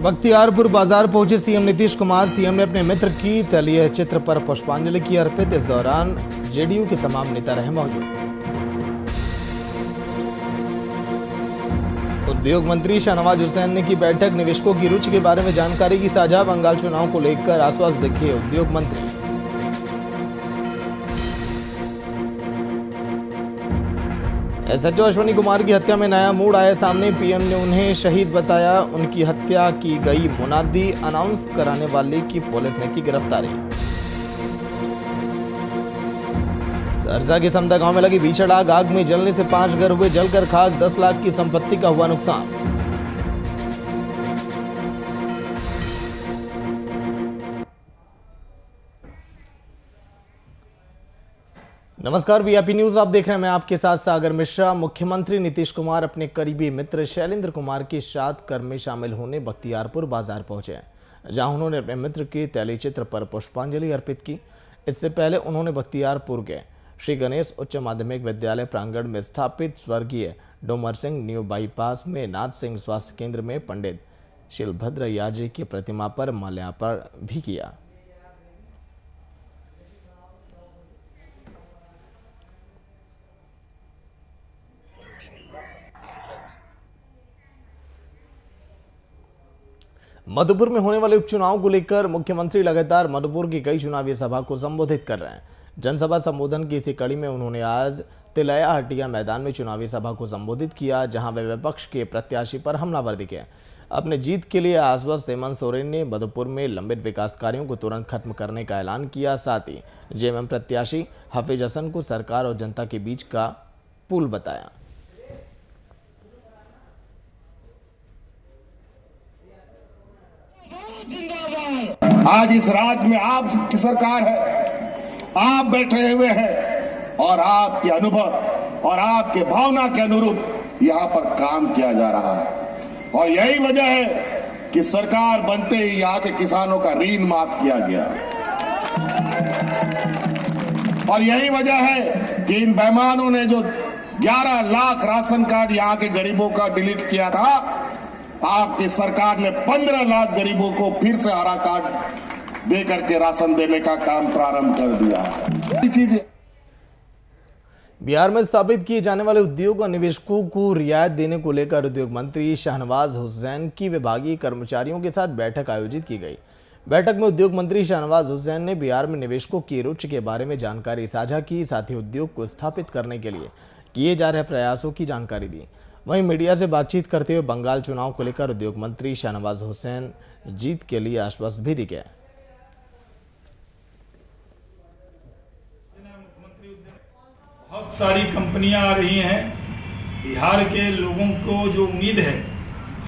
बख्तियारपुर बाजार पहुंचे CM Nitish Kumar. CM ने अपने मित्र की तलीय चित्र पर पुष्पांजलि की अर्पित। इस दौरान जेडीयू के तमाम नेता रहे मौजूद। उद्योग मंत्री शाहनवाज हुसैन ने की बैठक। निवेशकों की रुचि के बारे में जानकारी की साझा। बंगाल चुनाव को लेकर आश्वस्त दिखे उद्योग मंत्री। एसएचओ अश्विनी कुमार की हत्या में नया मूड आया सामने। पीएम ने उन्हें शहीद बताया। उनकी हत्या की गई मुनादी अनाउंस कराने वाले की पुलिस ने की गिरफ्तारी। सरसा के समदा गांव में लगी भीषण आग। आग में जलने से 5 घर हुए जलकर खाक। 10 लाख की संपत्ति का हुआ नुकसान। नमस्कार, वीआईपी न्यूज आप देख रहे हैं। मैं आपके साथ सागर मिश्रा। मुख्यमंत्री नीतीश कुमार अपने करीबी मित्र शैलेंद्र कुमार के श्राद्ध कर्म में शामिल होने बख्तियारपुर बाजार पहुंचे, जहां उन्होंने अपने मित्र के तैलीय चित्र पर पुष्पांजलि अर्पित की। इससे पहले उन्होंने बख्तियारपुर के श्री गणेश उच्च माध्यमिक विद्यालय प्रांगण में स्थापित स्वर्गीय डोमर सिंह न्यू बाईपास में नाथ सिंह स्वास्थ्य केंद्र में पंडित शिलभद्र याजी की प्रतिमा पर माल्यार्पण भी किया। मधुपुर में होने वाले उपचुनाव को लेकर मुख्यमंत्री लगातार मधुपुर की कई चुनावी सभा को संबोधित कर रहे हैं। जनसभा संबोधन की इसी कड़ी में उन्होंने आज तिलैया हटिया मैदान में चुनावी सभा को संबोधित किया, जहां वे विपक्ष के प्रत्याशी पर हमलावर दिखे। अपने जीत के लिए आश्वस्त हेमंत सोरेन ने मधुपुर में लंबित विकास कार्यों को तुरंत खत्म करने का ऐलान किया। साथ ही जेएमएम प्रत्याशी हफीज हसन को सरकार और जनता के बीच का पुल बताया। आज इस राज्य में आपकी सरकार है, आप बैठे हुए हैं और आपके अनुभव और आपके भावना के अनुरूप यहाँ पर काम किया जा रहा है। और यही वजह है कि सरकार बनते ही यहाँ के किसानों का ऋण माफ किया गया। और यही वजह है कि इन बेईमानों ने जो 11 लाख राशन कार्ड यहाँ के गरीबों का डिलीट किया था, आपकी सरकार ने 15 लाख गरीबों को फिर से हरा कार्ड दे करके राशन देने का काम प्रारंभ कर दिया। बिहार में स्थापित किए जाने वाले उद्योग और निवेशकों को रियायत देने को लेकर उद्योग मंत्री शाहनवाज हुसैन की विभागीय कर्मचारियों के साथ बैठक आयोजित की गई। बैठक में उद्योग मंत्री शाहनवाज हुसैन ने बिहार में निवेशकों की रुचि के बारे में जानकारी साझा की। साथ ही उद्योग को स्थापित करने के लिए किए जा रहे प्रयासों की जानकारी दी। वहीं मीडिया से बातचीत करते हुए बंगाल चुनाव को लेकर उद्योग मंत्री शाहनवाज हुसैन जीत के लिए आश्वस्त भी दिखे। बहुत सारी कंपनियां आ रही हैं। बिहार के लोगों को जो उम्मीद है,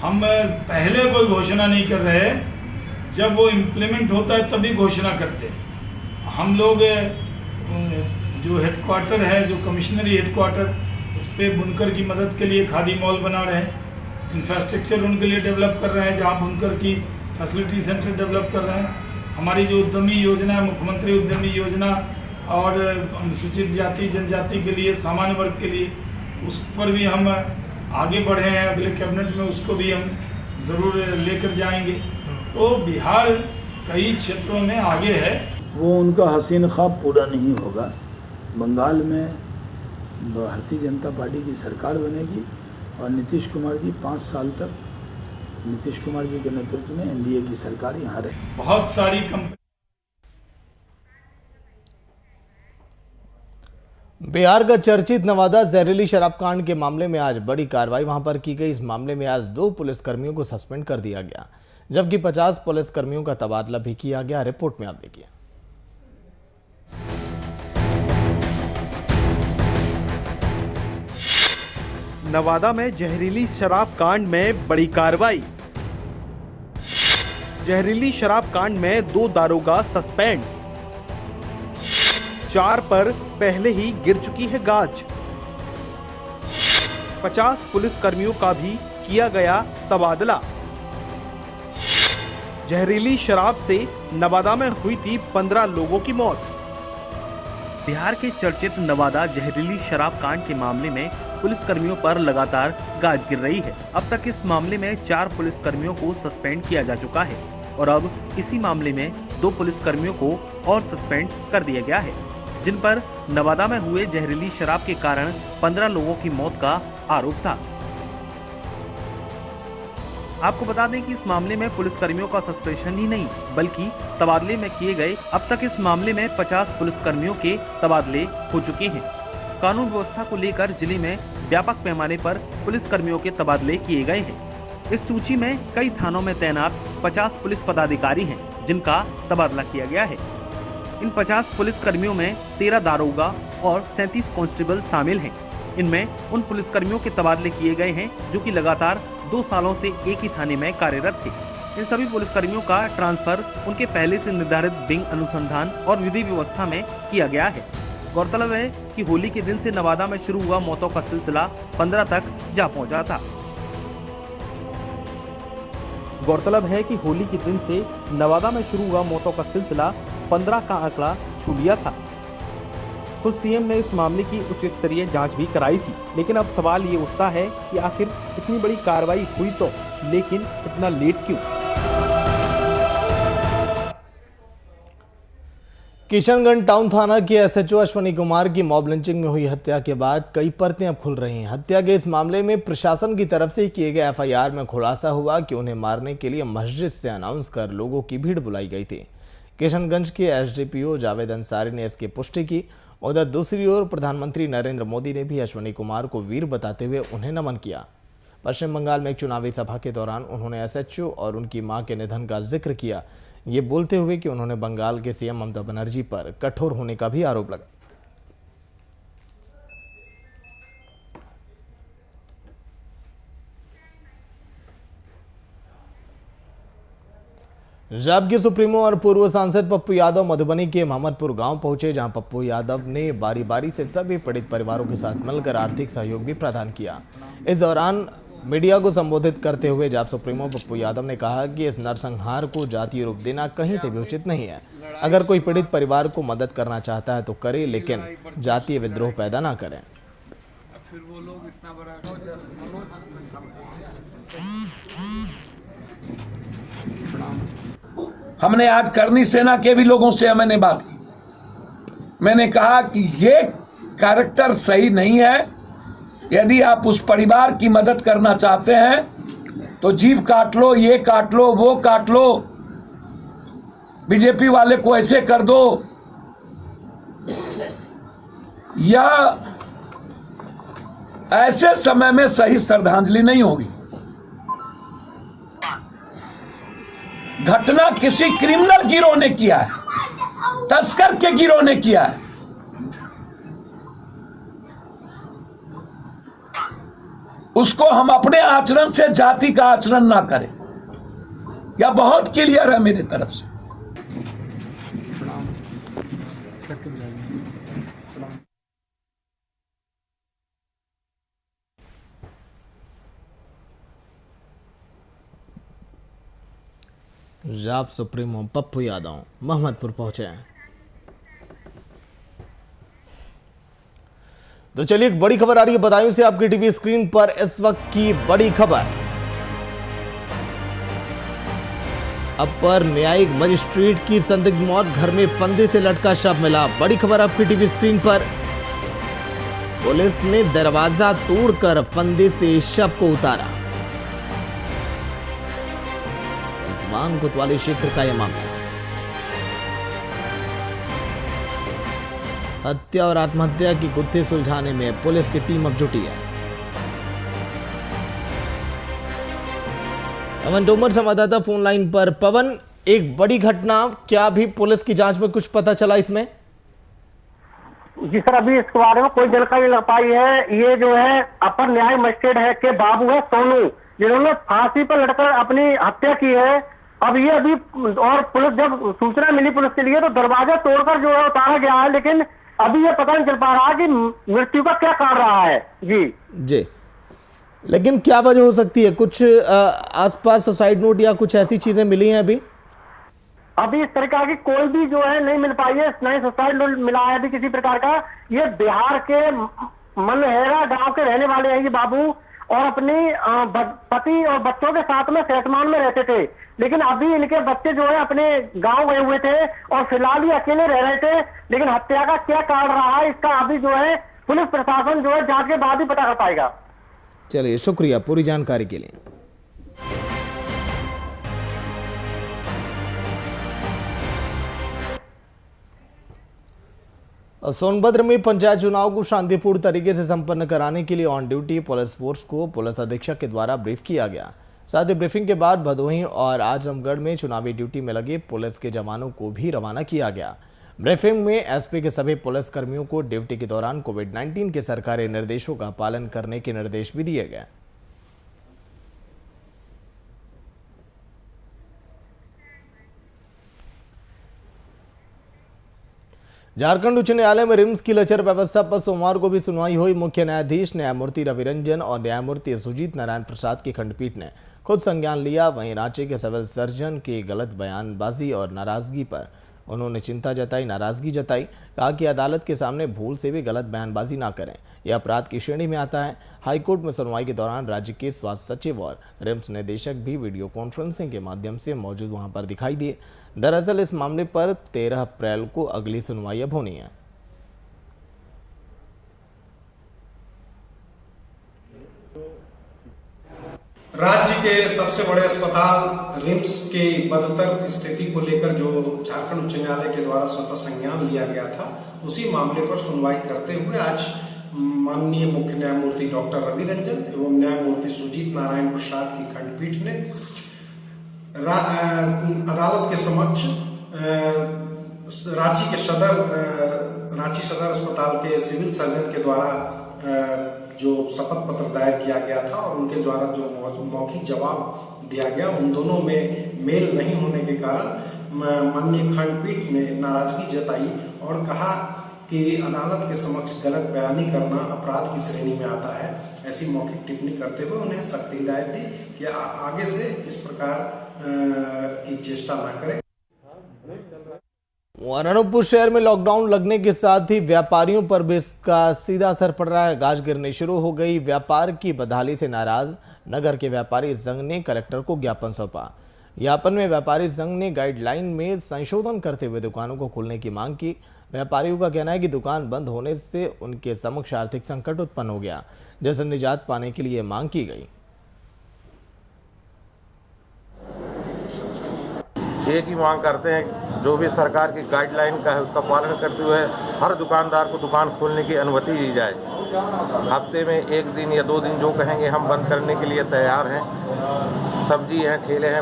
हम पहले कोई घोषणा नहीं कर रहे, जब वो इम्प्लीमेंट होता है तभी घोषणा करते हैं। हम लोग जो हेडक्वार्टर है, जो कमिश्नरी हेडक्वार्टर, उस पर बुनकर की मदद के लिए खादी मॉल बना रहे हैं। इंफ्रास्ट्रक्चर उनके लिए डेवलप कर रहे हैं, जहां बुनकर की फैसिलिटी सेंटर डेवलप कर रहे हैं। हमारी जो उद्यमी योजना है, मुख्यमंत्री उद्यमी योजना, और अनुसूचित जाति जनजाति के लिए, सामान्य वर्ग के लिए, उस पर भी हम आगे बढ़े हैं। अगले कैबिनेट में उसको भी हम ज़रूर लेकर जाएंगे। तो बिहार कई क्षेत्रों में आगे है। वो उनका हसीन ख्वाब पूरा नहीं होगा। बंगाल में भारतीय जनता पार्टी की सरकार बनेगी और नीतीश कुमार जी 5 साल तक नीतीश कुमार जी के नेतृत्व में एनडीए की सरकार यहाँ रहे। बहुत सारी कंपनी। बिहार का चर्चित नवादा जहरीली शराब कांड के मामले में आज बड़ी कार्रवाई वहां पर की गई। इस मामले में आज 2 पुलिसकर्मियों को सस्पेंड कर दिया गया, जबकि 50 पुलिसकर्मियों का तबादला भी किया गया। रिपोर्ट में आप देखिए। नवादा में जहरीली शराब कांड में बड़ी कार्रवाई। जहरीली शराब कांड में 2 दारोगा सस्पेंड। 4 पर पहले ही गिर चुकी है गाज। 50 पुलिसकर्मियों का भी किया गया तबादला। जहरीली शराब से नवादा में हुई थी 15 लोगों की मौत। बिहार के चर्चित नवादा जहरीली शराब कांड के मामले में पुलिसकर्मियों पर लगातार गाज गिर रही है। अब तक इस मामले में 4 पुलिसकर्मियों को सस्पेंड किया जा चुका है और अब इसी मामले में 2 पुलिसकर्मियों को और सस्पेंड कर दिया गया है, जिन पर नवादा में हुए जहरीली शराब के कारण 15 लोगों की मौत का आरोप था। आपको बता दें कि इस मामले में पुलिसकर्मियों का सस्पेंशन ही नहीं बल्कि तबादले में किए गए। अब तक इस मामले में 50 पुलिसकर्मियों के तबादले हो चुके हैं। कानून व्यवस्था को लेकर जिले में व्यापक पैमाने पर पुलिसकर्मियों के तबादले किए गए हैं। इस सूची में कई थानों में तैनात 50 पुलिस पदाधिकारी हैं, जिनका तबादला किया गया है। इन 50 पुलिसकर्मियों में 13 दारोगा और 37 कांस्टेबल शामिल हैं। इनमें उन पुलिसकर्मियों के तबादले किए गए हैं जो कि लगातार 2 सालों से एक ही थाने में कार्यरत थे। इन सभी पुलिसकर्मियों का ट्रांसफर उनके पहले से निर्धारित विंग अनुसंधान और विधि व्यवस्था में किया गया है। गौरतलब है कि होली के दिन से नवादा में शुरू हुआ मौतों का सिलसिला 15 तक जा पहुंचा था। गौरतलब है कि होली के दिन से नवादा में शुरू हुआ मौतों का सिलसिला 15 का आंकड़ा छू लिया था। खुद सीएम ने इस मामले की उच्च स्तरीय जांच भी कराई थी, लेकिन अब सवाल ये उठता है कि आखिर इतनी बड़ी कार्रवाई हुई तो, लेकिन इतना लेट क्यों? किशनगंज टाउन थाना के एसएचओ अश्वनी कुमार की मॉब लिंचिंग में हुई हत्या के बाद कई परतें अब खुल रही हैं। हत्या के इस मामले में प्रशासन की तरफ से किए गए एफआईआर में खुलासा हुआ कि उन्हें मारने के लिए मस्जिद से अनाउंस कर लोगों की भीड़ बुलाई गई थी। किशनगंज के एसडीपीओ जावेद अंसारी ने इसकी पुष्टि की। उधर दूसरी ओर प्रधानमंत्री नरेंद्र मोदी ने भी अश्वनी कुमार को वीर बताते हुए उन्हें नमन किया। पश्चिम बंगाल में एक चुनावी सभा के दौरान उन्होंने एसएचओ और उनकी मां के निधन का जिक्र किया, ये बोलते हुए कि उन्होंने बंगाल के सीएम ममता बनर्जी पर कठोर होने का भी आरोप लगाया। पंजाब के सुप्रीमो और पूर्व सांसद पप्पू यादव मधुबनी के मोहम्मदपुर गांव पहुंचे, जहां पप्पू यादव ने बारी बारी से सभी पीड़ित परिवारों के साथ मिलकर आर्थिक सहयोग भी प्रदान किया। इस दौरान मीडिया को संबोधित करते हुए जाप सुप्रीमो पप्पू यादव ने कहा कि इस नरसंहार को जातीय रूप देना कहीं से भी उचित नहीं है। अगर कोई पीड़ित परिवार को मदद करना चाहता है तो करे, लेकिन जातीय विद्रोह पैदा ना करें। हमने आज करनी सेना के भी लोगों से मैंने बात की। मैंने कहा कि ये कैरेक्टर सही नहीं है। यदि आप उस परिवार की मदद करना चाहते हैं तो जीभ काट लो, ये काट लो, वो काट लो, बीजेपी वाले को ऐसे कर दो, या ऐसे समय में सही श्रद्धांजलि नहीं होगी। घटना किसी क्रिमिनल गिरोह ने किया है, तस्कर के गिरोह ने किया है। उसको हम अपने आचरण से जाति का आचरण ना करें। यह बहुत क्लियर है मेरी तरफ से। जाप सुप्रीमो पप्पू यादव मोहम्मदपुर पहुंचे हैं। तो चलिए एक बड़ी खबर आ रही है बदायूं से आपकी टीवी स्क्रीन पर। इस वक्त की बड़ी खबर, अपर न्यायिक मजिस्ट्रेट की संदिग्ध मौत, घर में फंदे से लटका शव मिला। बड़ी खबर आपकी टीवी स्क्रीन पर। पुलिस ने दरवाजा तोड़कर फंदे से शव को उतारा। कसवान कोतवाली क्षेत्र का यह मामला। हत्या और आत्महत्या की गुत्थी सुलझाने में पुलिस की टीम अब जुटी है। पवन तोमर संवाददाता फोन लाइन पर। पवन, एक बड़ी घटना, क्या अभी पुलिस की जांच में कुछ पता चला इसमें? जी सर, अभी इसके बारे में कोई जानकारी लग पाई है। ये जो है अपर न्याय मजिस्ट्रेट है के बाबू है सोनू, जिन्होंने फांसी पर लटकर अपनी हत्या की है। अब ये अभी, और पुलिस जब सूचना मिली पुलिस के लिए तो दरवाजा तोड़कर जो है उतारा गया है, लेकिन अभी ये पता नहीं चल पा रहा कि मृत्यु का क्या कारण रहा है। जी, लेकिन क्या वजह हो सकती है? कुछ आसपास सुसाइड नोट या कुछ ऐसी चीजें मिली हैं अभी? अभी इस प्रकार की कोई भी जो है नहीं मिल पाई है, नहीं सुसाइड नोट मिला है अभी किसी प्रकार का। ये बिहार के मनहेरा गांव के रहने वाले हैं ये बाबू, और अपनी पति और बच्चों के साथ में सेठमान में रहते थे, लेकिन अभी इनके बच्चे जो है अपने गांव गए हुए थे और फिलहाल ही अकेले रह रहे थे। लेकिन हत्या का क्या कारण रहा है इसका अभी जो है पुलिस प्रशासन जो है जांच के बाद ही पता कर पाएगा। चलिए, शुक्रिया पूरी जानकारी के लिए। सोनभद्र में पंचायत चुनाव को शांतिपूर्ण तरीके से संपन्न कराने के लिए ऑन ड्यूटी पुलिस फोर्स को पुलिस अधीक्षक के द्वारा ब्रीफ किया गया। साथ ही ब्रीफिंग के बाद भदोही और आजमगढ़ में चुनावी ड्यूटी में लगे पुलिस के जवानों को भी रवाना किया गया। ब्रीफिंग में एसपी के सभी पुलिस कर्मियों को ड्यूटी के दौरान कोविड-19 के सरकारी निर्देशों का पालन करने के निर्देश भी दिए गए। झारखंड उच्च न्यायालय में रिम्स की लचर व्यवस्था पर सोमवार को भी सुनवाई हुई। मुख्य न्यायाधीश न्यायमूर्ति रवि रंजन और न्यायमूर्ति सुजीत नारायण प्रसाद की खंडपीठ ने खुद संज्ञान लिया। वहीं रांची के सिविल सर्जन की गलत बयानबाजी और नाराजगी पर उन्होंने चिंता जताई, नाराजगी जताई। कहा कि अदालत के सामने भूल से भी गलत बयानबाजी ना करें, यह अपराध की श्रेणी में आता है। हाईकोर्ट में सुनवाई के दौरान राज्य के स्वास्थ्य सचिव और रिम्स निदेशक भी वीडियो कॉन्फ्रेंसिंग के माध्यम से मौजूद वहां पर दिखाई दिए। दरअसल इस मामले पर 13 अप्रैल को अगली सुनवाई अब होनी है। राज्य के सबसे बड़े अस्पताल रिम्स के बदतर स्थिति को लेकर जो झारखंड उच्च न्यायालय के द्वारा स्वतः संज्ञान लिया गया था, उसी मामले पर सुनवाई करते हुए आज माननीय मुख्य न्यायमूर्ति डॉक्टर रवि रंजन एवं न्यायमूर्ति सुजीत नारायण प्रसाद की खंडपीठ ने अदालत के समक्ष रांची सदर अस्पताल के सिविल सर्जन के द्वारा जो शपथ पत्र दायर किया गया था और उनके द्वारा जो मौखिक जवाब दिया गया, उन दोनों में मेल नहीं होने के कारण माननीय खंडपीठ ने नाराजगी जताई और कहा कि अदालत के समक्ष गलत बयानी करना अपराध की श्रेणी में आता है। ऐसी मौखिक टिप्पणी करते हुए उन्हें सख्त हिदायत दी कि आगे से इस प्रकार की चेष्टा न करें। अनूपपुर शहर में लॉकडाउन लगने के साथ ही व्यापारियों पर भी इसका सीधा असर पड़ रहा है। गाज गिरनी शुरू हो गई। व्यापार की बदहाली से नाराज नगर के व्यापारी संघ ने कलेक्टर को ज्ञापन सौंपा। ज्ञापन में व्यापारी संघ ने गाइडलाइन में संशोधन करते हुए दुकानों को खोलने की मांग की। व्यापारियों का कहना है कि दुकान बंद होने से उनके समक्ष आर्थिक संकट उत्पन्न हो गया, जिससे निजात पाने के लिए मांग की गई। एक ही मांग करते हैं, जो भी सरकार की गाइडलाइन का है उसका पालन करते हुए हर दुकानदार को दुकान खोलने की अनुमति दी जाए। हफ्ते में 1 दिन या 2 दिन जो कहेंगे हम बंद करने के लिए तैयार हैं। सब्जी हैं, ठेले हैं,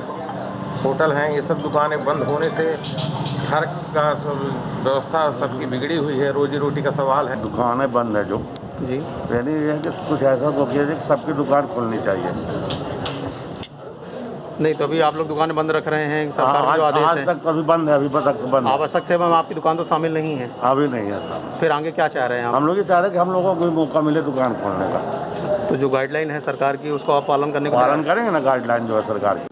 होटल हैं, ये सब दुकानें बंद होने से घर का व्यवस्था सबकी बिगड़ी हुई है, रोजी रोटी का सवाल है। दुकानें बंद है जो जी, पहले ये है कि कुछ ऐसा तो किया जाए कि सबकी दुकान खोलनी चाहिए। नहीं तो अभी आप लोग दुकानें बंद रख रहे हैं, सरकार जो आदेश है। आज तक अभी बंद है, अभी तक बंद। आवश्यक सेवा में आपकी दुकान तो शामिल नहीं है? अभी नहीं है। फिर आगे क्या चाह रहे हैं आप? हम लोग ये चाह रहे हैं कि हम लोगों को कोई मौका मिले दुकान खोलने का। तो जो गाइडलाइन है सरकार की उसको आप पालन करने का पालन करेंगे ना, गाइडलाइन जो है सरकार की।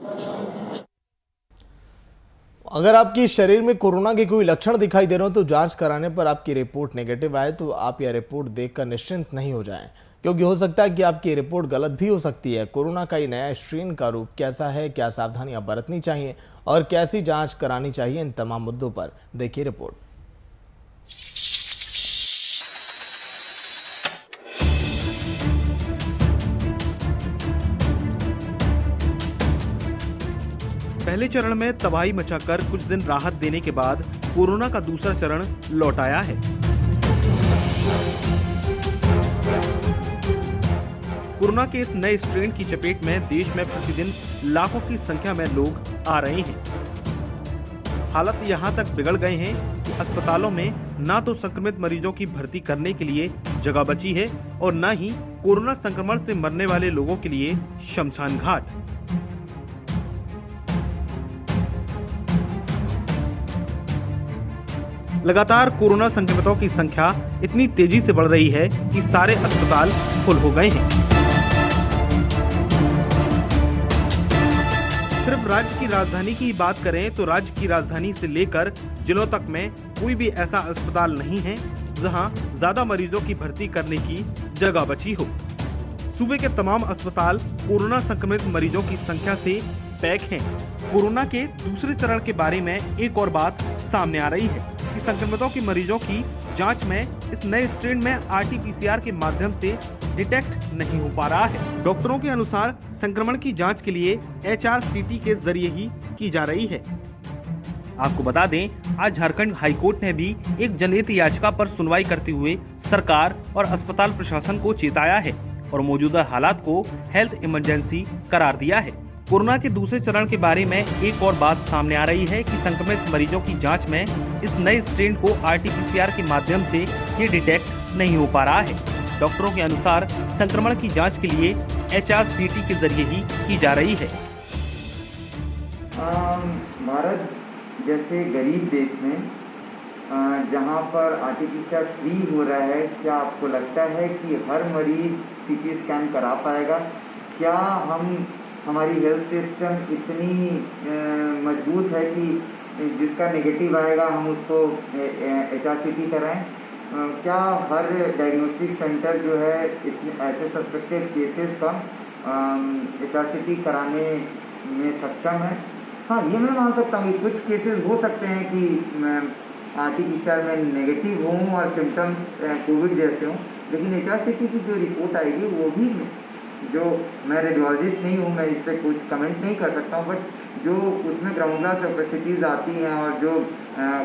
अगर आपकी शरीर में कोरोना के कोई लक्षण दिखाई दे रहे हो तो जांच कराने पर आपकी रिपोर्ट नेगेटिव आए तो आप यह रिपोर्ट देखकर निश्चिंत नहीं हो जाएं, क्योंकि हो सकता है कि आपकी रिपोर्ट गलत भी हो सकती है। कोरोना का ये नया स्ट्रेन का रूप कैसा है, क्या सावधानियां बरतनी चाहिए और कैसी जांच करानी चाहिए, इन तमाम मुद्दों पर देखिए रिपोर्ट। पहले चरण में तबाही मचाकर कुछ दिन राहत देने के बाद कोरोना का दूसरा चरण लौट आया है। कोरोना के इस नए स्ट्रेन की चपेट में देश में प्रतिदिन लाखों की संख्या में लोग आ रहे हैं। हालत यहां तक बिगड़ गए हैं कि अस्पतालों में ना तो संक्रमित मरीजों की भर्ती करने के लिए जगह बची है और न ही कोरोना संक्रमण से मरने वाले लोगों के लिए शमशान घाट। लगातार कोरोना संक्रमितों की संख्या इतनी तेजी से बढ़ रही है कि सारे अस्पताल फुल हो गए हैं। सिर्फ अब राज्य की राजधानी की बात करें तो राज्य की राजधानी से लेकर जिलों तक में कोई भी ऐसा अस्पताल नहीं है जहां ज्यादा मरीजों की भर्ती करने की जगह बची हो। सूबे के तमाम अस्पताल कोरोना संक्रमित मरीजों की संख्या से पैक हैं। कोरोना के दूसरे चरण के बारे में एक और बात सामने आ रही है कि संक्रमितों के मरीजों की जांच में इस नए स्ट्रेन में RT-PCR के माध्यम से डिटेक्ट नहीं हो पा रहा है। डॉक्टरों के अनुसार संक्रमण की जांच के लिए HRCT के जरिए ही की जा रही है। आपको बता दें, आज झारखंड हाईकोर्ट ने भी एक जनहित याचिका पर सुनवाई करते हुए सरकार और अस्पताल प्रशासन को चेताया है और मौजूदा हालात को हेल्थ इमरजेंसी करार दिया है। कोरोना के दूसरे चरण के बारे में एक और बात सामने आ रही है कि संक्रमित मरीजों की जांच में इस नए स्ट्रेन को RT-PCR के माध्यम से ये डिटेक्ट नहीं हो पा रहा है। डॉक्टरों के अनुसार संक्रमण की जांच के लिए HRCT के जरिए ही की जा रही है। भारत जैसे गरीब देश में जहां पर RT-PCR फ्री हो रहा है, क्या आपको लगता है कि हर मरीज CT स्कैन करा पाएगा? क्या हमारी हेल्थ सिस्टम इतनी मजबूत है कि जिसका नेगेटिव आएगा हम उसको HRCT कराएं? क्या हर डायग्नोस्टिक सेंटर जो है ऐसे सस्पेक्टेड केसेस का HRCT कराने में सक्षम है? हाँ, ये मैं मान सकता हूँ कि कुछ केसेस हो सकते हैं कि RT-PCR में नेगेटिव हों और सिम्टम्स कोविड जैसे हों, लेकिन HRCT की जो रिपोर्ट आएगी वो भी, जो मैं रेडियोलॉजिस्ट नहीं हूँ, मैं इस पर कुछ कमेंट नहीं कर सकता हूँ, बट जो उसमें ग्राउंड ग्लास कैपेसिटीज़ आती हैं और जो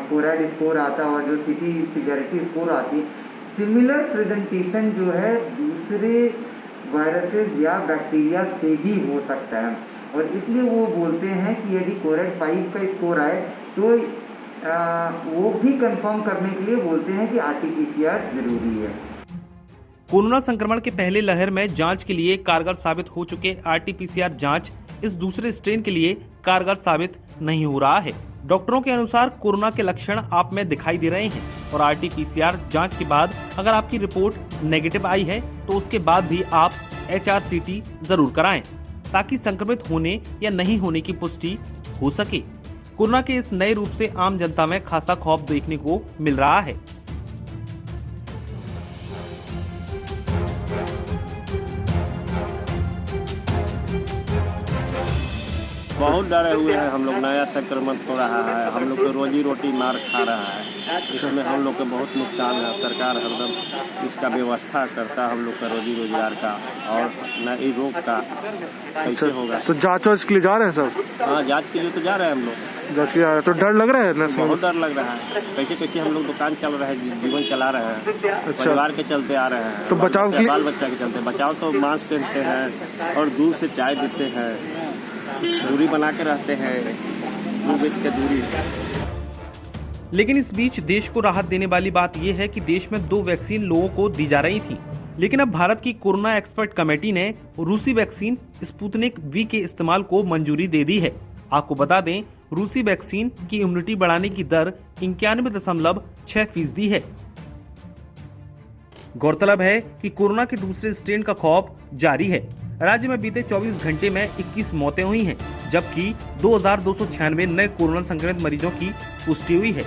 कोराइड स्कोर आता है और जो CT सिवियरिटी स्कोर आती है, सिमिलर प्रेजेंटेशन जो है दूसरे वायरसेस या बैक्टीरिया से भी हो सकता है। और इसलिए वो बोलते हैं कि यदि कोराइड 5 का स्कोर आए तो वो भी कंफर्म करने के लिए बोलते हैं कि RT-PCR जरूरी है। कोरोना संक्रमण के पहले लहर में जांच के लिए कारगर साबित हो चुके RT-PCR जांच इस दूसरे स्ट्रेन के लिए कारगर साबित नहीं हो रहा है। डॉक्टरों के अनुसार कोरोना के लक्षण आप में दिखाई दे रहे हैं और RT-PCR जांच के बाद अगर आपकी रिपोर्ट नेगेटिव आई है तो उसके बाद भी आप HRCT जरूर कराएं ताकि संक्रमित होने या नहीं होने की पुष्टि हो सके। कोरोना के इस नए रूप से आम जनता में खासा खौफ देखने को मिल रहा है। बहुत डरे हुए हैं हम लोग, नया संक्रमण हो रहा है, हम लोग को रोजी रोटी मार खा रहा है, इसमें हम लोग को बहुत नुकसान है। सरकार हरदम इसका व्यवस्था करता है हम लोग का रोजी रोजगार का और न इस रोग का कैसे होगा। तो जांच के लिए जा रहे हैं सब? हाँ, जांच के लिए तो जा रहे हैं हम लोग। जांच के लिए आ रहे हैं तो डर लग रहा है ना? बहुत डर लग रहा है। कैसे कैसे हम लोग दुकान चल रहे हैं, जीवन चला रहे हैं, परिवार के चलते आ रहे हैं, तो बचाव के बाल बच्चा के चलते। बचाव तो मास्क पहनते हैं और दूर से चाय देते हैं, दूरी बना के रहते हैं, 2 गज की दूरी। लेकिन इस बीच देश को राहत देने वाली बात यह है कि देश में 2 वैक्सीन लोगों को दी जा रही थी, लेकिन अब भारत की कोरोना एक्सपर्ट कमेटी ने रूसी वैक्सीन स्पुतनिक V के इस्तेमाल को मंजूरी दे दी है। आपको बता दें, रूसी वैक्सीन की इम्यूनिटी बढ़ाने की दर 91.6% है। गौरतलब है कि कोरोना के दूसरे स्ट्रेन का खौफ जारी है। राज्य में बीते 24 घंटे में 21 मौतें हुई हैं, जबकि 2296 नए कोरोना संक्रमित मरीजों की पुष्टि हुई है।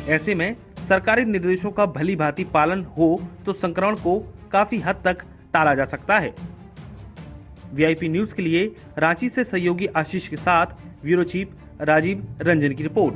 ऐसे में सरकारी निर्देशों का भली भांति पालन हो तो संक्रमण को काफी हद तक टाला जा सकता है। VIP न्यूज के लिए रांची से सहयोगी आशीष के साथ ब्यूरो चीफ राजीव रंजन की रिपोर्ट।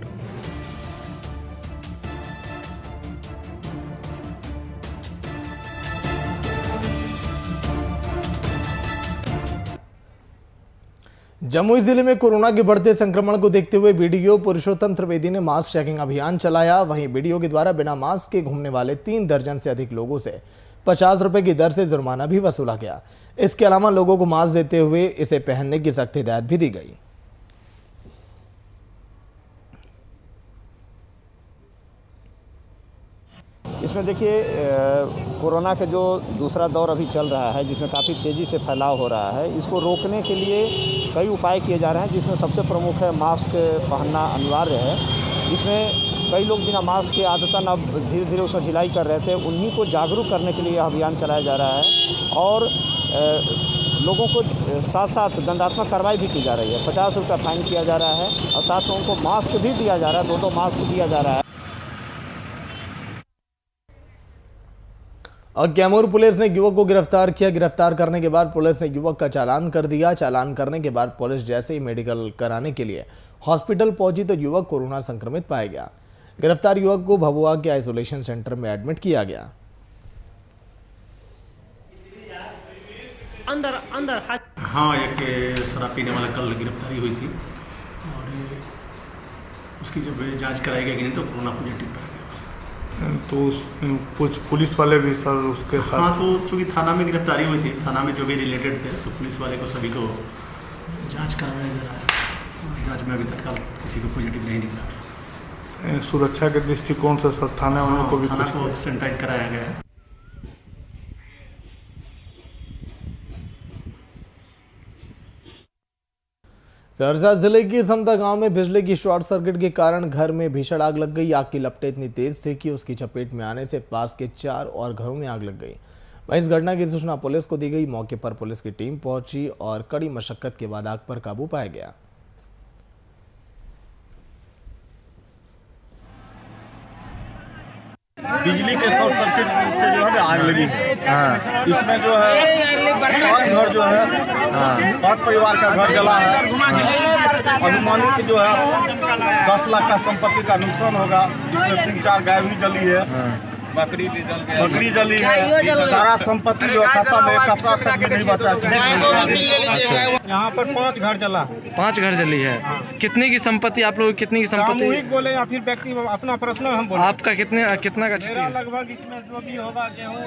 जमुई जिले में कोरोना के बढ़ते संक्रमण को देखते हुए BDO पुरुषोत्तम त्रिवेदी ने मास्क चेकिंग अभियान चलाया। वहीं BDO के द्वारा बिना मास्क के घूमने वाले 3 दर्जन से अधिक लोगों से 50 रुपए की दर से जुर्माना भी वसूला गया। इसके अलावा लोगों को मास्क देते हुए इसे पहनने की सख्त हिदायत भी दी गई। इसमें देखिए, कोरोना का जो दूसरा दौर अभी चल रहा है, जिसमें काफ़ी तेज़ी से फैलाव हो रहा है, इसको रोकने के लिए कई उपाय किए जा रहे हैं, जिसमें सबसे प्रमुख है मास्क पहनना अनिवार्य है। जिसमें कई लोग बिना मास्क के आदतन अब धीरे धीरे उसमें ढिलाई कर रहे थे, उन्हीं को जागरूक करने के लिए यह अभियान चलाया जा रहा है। और लोगों को साथ साथ दंडात्मक कार्रवाई भी की जा रही है। 50 रुपये फाइन किया जा रहा है और साथ में उनको मास्क भी दिया जा रहा है, 2 मास्क दिया जा रहा है। और कैमूर पुलिस ने युवक को गिरफ्तार किया। गिरफ्तार करने के बाद पुलिस ने युवक का चालान कर दिया। चालान करने के बाद पुलिस जैसे ही मेडिकल कराने के लिए हॉस्पिटल पहुंची तो युवक कोरोना संक्रमित पाया गया। गिरफ्तार युवक को भभुआ के आइसोलेशन सेंटर में एडमिट किया गया। अंदर हाँ, एक शराब पीने वाला कल गिरफ्तारी हुई थी और उसकी जब जांच कराई गई नहीं तो कोरोना पॉजिटिव पाया गया। तो कुछ पुलिस वाले भी सर उसके साथ? हाँ, तो चूँकि थाना में गिरफ्तारी हुई थी, थाना में जो भी रिलेटेड थे तो पुलिस वाले को सभी को जांच करवाया जा रहा है। जांच में अभी तत्काल किसी को पॉजिटिव नहीं निकला। सुरक्षा के दृष्टिकोण से सर थाने वालों को भी थाना को सैनिटाइज कराया गया है। सहरसा जिले के समता गांव में बिजली की शॉर्ट सर्किट के कारण घर में भीषण आग लग गई। आग की लपटें इतनी तेज थी कि उसकी चपेट में आने से पास के 4 और घरों में आग लग गई। वहीं इस घटना की सूचना पुलिस को दी गई। मौके पर पुलिस की टीम पहुंची और कड़ी मशक्कत के बाद आग पर काबू पाया गया। बिजली के शॉर्ट सर्किट से जो है आग लगी है। इसमें जो है 5 घर जो है 5 परिवार का घर जला है। अनुमानित जो है 10 लाख का संपत्ति का नुकसान होगा। इसमें 3-4 गाय भी जली है, बकरी जली है। सारा संपत्ति जो खाता में कपड़ा तक भी नहीं बचा। यहाँ पर 5 घर जला, 5 घर जली है। कितने की संपत्ति आप लोग? कितनी की संपत्ति सामूहिक बोले या फिर व्यक्ति अपना पर्सनल हम बोले? आपका कितना का क्षति? लगभग इसमें जो भी होगा गेहूँ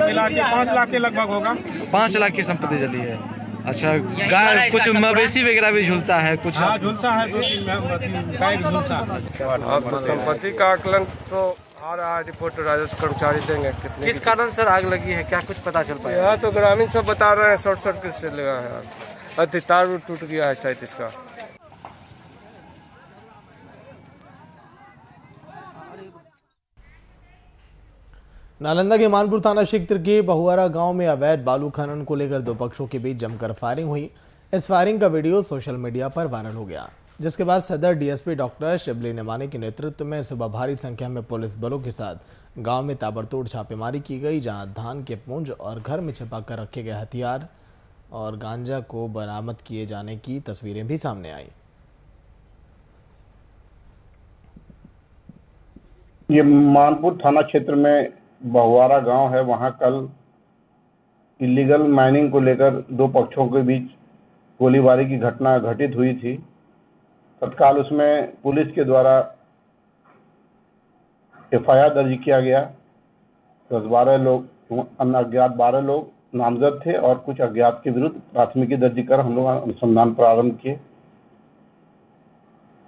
मिला के 5 लाख के लगभग होगा। 5 लाख की संपत्ति जली है। अच्छा, गाय कुछ मवेशी वगैरह भी झुलसा है कुछ? हाँ, झुलसा है, 2-3 गाय झुलसा। अब तो संपत्ति का आकलन तो आ रहा है, रिपोर्ट राजस्व कर्मचारी देंगे। कितने किस कारण सर आग लगी है, क्या कुछ पता चल पाया? यहाँ तो ग्रामीण सब बता रहे हैं शॉर्ट सर्किट से लगा है। अति तार टूट गया है शायद इसका। नालंदा के मानपुर थाना क्षेत्र के बहुआरा गांव में अवैध बालू खनन को लेकर 2 पक्षों के बीच जमकर फायरिंग हुई। इस फायरिंग का वीडियो सोशल मीडिया पर वायरल हो गया, जिसके बाद सदर डीएसपी डॉक्टर शिबली नेमानी के नेतृत्व में सुबह भारी संख्या में पुलिस बलों के साथ गांव में ताबड़तोड़ छापेमारी की गई, जहां धान के पुंज और घर में छिपा कर रखे गए हथियार और गांजा को बरामद किए जाने की तस्वीरें भी सामने आई। ये मानपुर थाना क्षेत्र में बहुआरा गांव है। वहां कल इलीगल माइनिंग को लेकर 2 पक्षों के बीच गोलीबारी की घटना घटित हुई थी। तत्काल उसमें पुलिस के द्वारा एफआईआर दर्ज किया गया। 10-12 लोग अज्ञात 12 लोग नामजद थे और कुछ अज्ञात के विरुद्ध प्राथमिकी दर्ज कर हम लोग अनुसंधान प्रारंभ किए।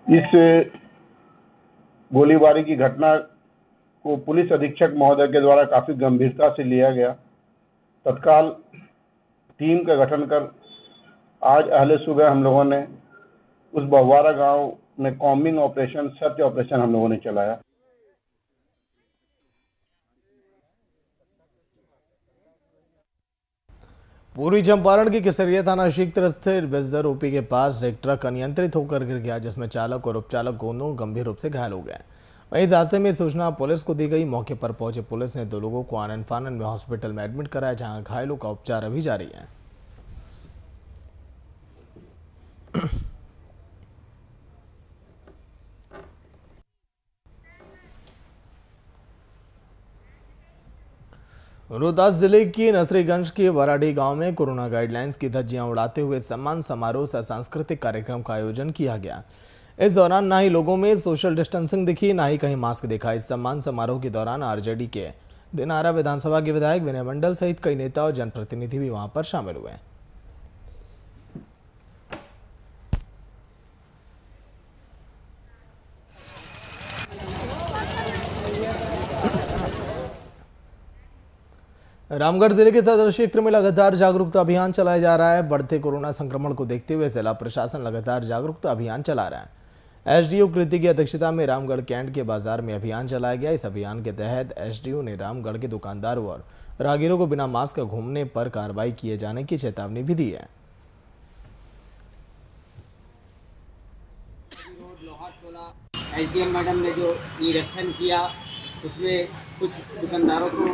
इस गोलीबारी की घटना को पुलिस अधीक्षक महोदय के द्वारा काफी गंभीरता से लिया गया। तत्काल टीम का गठन कर आज अहले सुबह हम लोगों ने उस बहुआरा गांव में कॉम्बिंग ऑपरेशन, सर्च ऑपरेशन हम लोगों ने चलाया। पूर्वी चंपारण के केसरिया थाना क्षेत्र स्थित बेजदर ओपी के पास एक ट्रक अनियंत्रित होकर गिर गया, जिसमें चालक और उपचालक दोनों गंभीर रूप से घायल हो गए। वहीं इस हादसे में सूचना पुलिस को दी गई। मौके पर पहुंचे पुलिस ने 2 लोगों को आनन फानन में हॉस्पिटल में एडमिट कराया, जहां घायलों का उपचार अभी जारी है। रोहतास जिले के नसरीगंज के वराडी गांव में कोरोना गाइडलाइंस की धज्जियां उड़ाते हुए सम्मान समारोह से सांस्कृतिक कार्यक्रम का आयोजन किया गया। इस दौरान ना ही लोगों में सोशल डिस्टेंसिंग दिखी, ना ही कहीं मास्क दिखा। इस सम्मान समारोह के दौरान आरजेडी के दिनारा विधानसभा के विधायक विनय मंडल सहित कई नेता और जनप्रतिनिधि भी वहां पर शामिल हुए। रामगढ़ जिले के सदर क्षेत्र में लगातार जागरूकता अभियान चलाया जा रहा है। बढ़ते कोरोना संक्रमण को देखते हुए जिला प्रशासन लगातार जागरूकता अभियान चला रहा है। एसडीओ कृति की अध्यक्षता में रामगढ़ कैंट के बाजार में अभियान चलाया गया। इस अभियान के तहत एसडीओ ने रामगढ़ के दुकानदारों और राहगीरों को बिना मास्क घूमने पर कार्रवाई किए जाने की चेतावनी भी दी है। एसडीएम मैडम ने जो निरीक्षण किया उसमें कुछ दुकानदारों को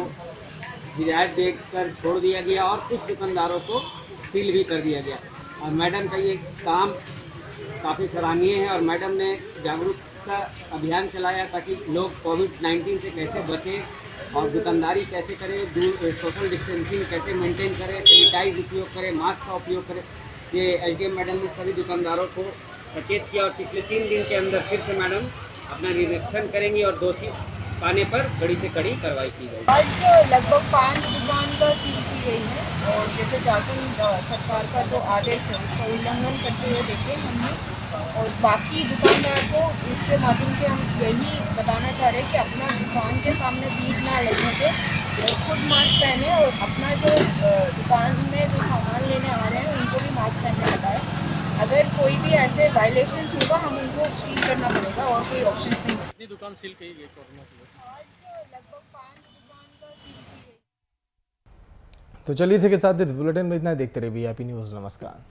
हिदायत देकर छोड़ दिया गया और कुछ दुकानदारों को सील भी कर दिया गया। और मैडम का ये काम काफ़ी सराहनीय है और मैडम ने जागरूकता अभियान चलाया ताकि लोग कोविड-19 से कैसे बचें और दुकानदारी कैसे करें, सोशल डिस्टेंसिंग कैसे मेंटेन करें, सैनिटाइज उपयोग करें, मास्क का उपयोग करें। ये एसडीएम मैडम ने सभी दुकानदारों को सचेत किया और पिछले 3 दिन के अंदर फिर से मैडम अपना निरीक्षण करेंगी और दोषी पाने पर कड़ी से कड़ी कार्रवाई की जाएगी। आज लगभग 5 दुकान का सील की गई है और जैसे झारखंड सरकार का जो आदेश है उसका उल्लंघन करते हुए देखे हमने। और बाकी दुकानदार को इसके माध्यम से हम यही बताना चाह रहे हैं कि अपना दुकान के सामने भीड़ ना लगने से खुद मास्क पहने और अपना जो दुकान में जो सामान लेने आ रहे हैं उनको भी मास्क पहनने बताएं। अगर कोई भी ऐसे वायलेशन होगा हम उनको सील करना पड़ेगा और कोई ऑप्शन नहीं। कितनी दुकान सील की गई कोरोना के लिए? आज लगभग 5 दुकान का सील की गई। तो चलिए इसी के साथ इस बुलेटिन में इतना ही। देखते रहिए वीआईपी न्यूज़। नमस्कार।